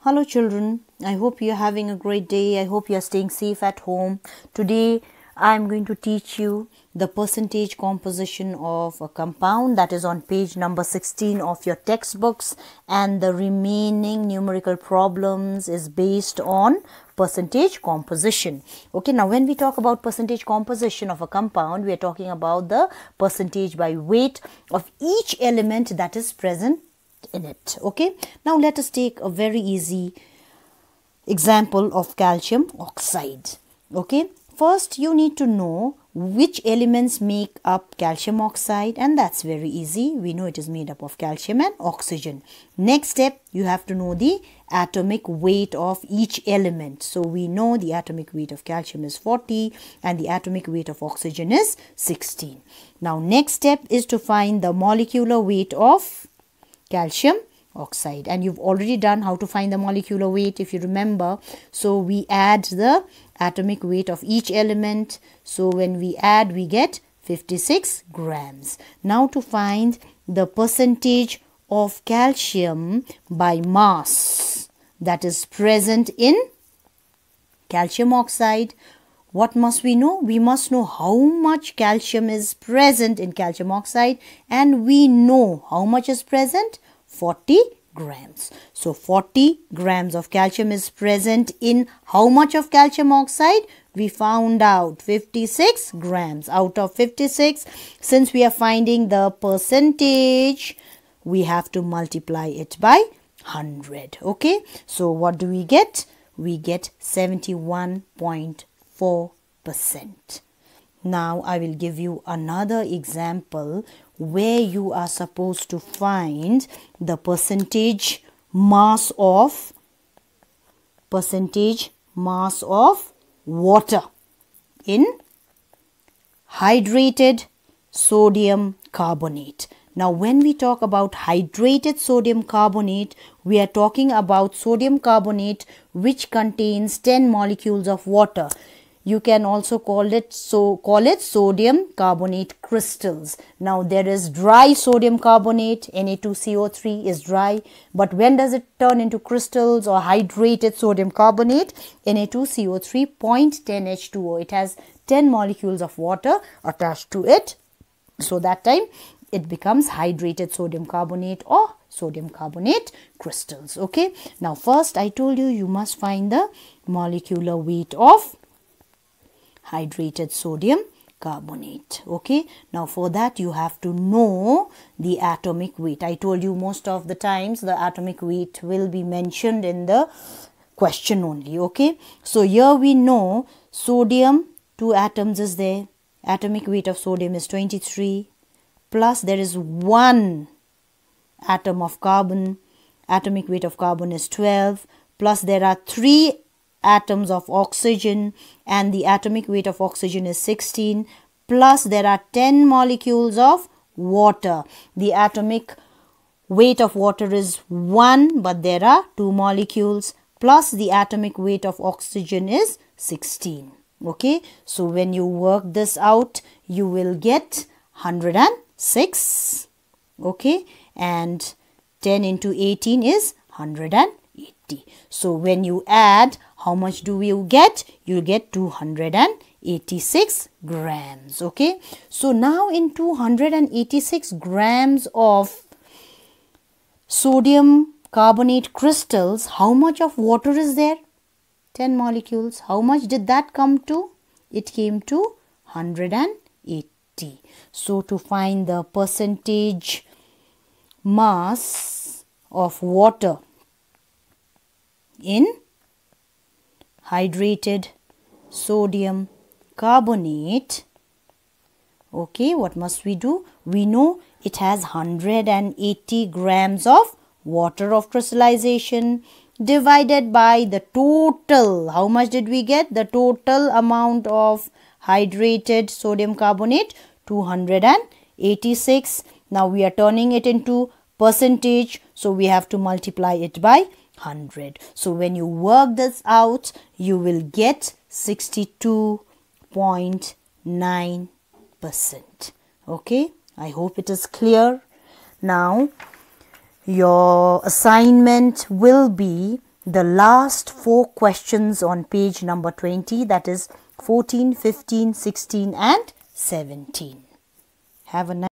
Hello children, I hope you're having a great day. I hope you're staying safe at home. Today I'm going to teach you the percentage composition of a compound that is on page number 16 of your textbooks, and the remaining numerical problems is based on percentage composition. Okay, now when we talk about percentage composition of a compound, we are talking about the percentage by weight of each element that is present in it. Okay, now let us take a very easy example of calcium oxide. Okay, first you need to know which elements make up calcium oxide, and that's very easy. We know it is made up of calcium and oxygen. Next step, you have to know the atomic weight of each element. So we know the atomic weight of calcium is 40 and the atomic weight of oxygen is 16. Now next step is to find the molecular weight of calcium oxide, and you've already done how to find the molecular weight if you remember. So we add the atomic weight of each element. So when we add, we get 56 grams. Now to find the percentage of calcium by mass that is present in calcium oxide, what must we know? We must know how much calcium is present in calcium oxide, and we know how much is present, 40 grams. So 40 grams of calcium is present in how much of calcium oxide? We found out 56 grams out of 56. Since we are finding the percentage, we have to multiply it by 100. Okay, so what do we get? We get 71.4%. Now I will give you another example where you are supposed to find the percentage mass of water in hydrated sodium carbonate. Now when we talk about hydrated sodium carbonate, we are talking about sodium carbonate which contains 10 molecules of water. You can also call it sodium carbonate crystals. Now there is dry sodium carbonate, Na2CO3 is dry, but when does it turn into crystals or hydrated sodium carbonate? Na2CO3 0.10H2O. It has 10 molecules of water attached to it. So that time it becomes hydrated sodium carbonate or sodium carbonate crystals. Okay. Now first I told you must find the molecular weight of hydrated sodium carbonate. Okay, now for that you have to know the atomic weight. I told you most of the times the atomic weight will be mentioned in the question only. Okay, so here we know sodium, 2 atoms is there, atomic weight of sodium is 23, plus there is 1 atom of carbon, atomic weight of carbon is 12, plus there are 3 atoms of oxygen and the atomic weight of oxygen is 16, plus there are 10 molecules of water. The atomic weight of water is 1, but there are 2 molecules, plus the atomic weight of oxygen is 16. Okay, so when you work this out, you will get 106. Okay, and 10 into 18 is 180. So when you add, how much do you get? You get 286 grams. Okay, so now in 286 grams of sodium carbonate crystals, how much of water is there? 10 molecules. How much did that come to? It came to 180. So to find the percentage mass of water in hydrated sodium carbonate, okay, what must we do? We know it has 180 grams of water of crystallization divided by the total. How much did we get? The total amount of hydrated sodium carbonate, 286. Now we are turning it into percentage, so we have to multiply it by 100. So when you work this out, you will get 62.9%. Okay, I hope it is clear. Now your assignment will be the last 4 questions on page number 20, that is 14, 15, 16 and 17. Have a nice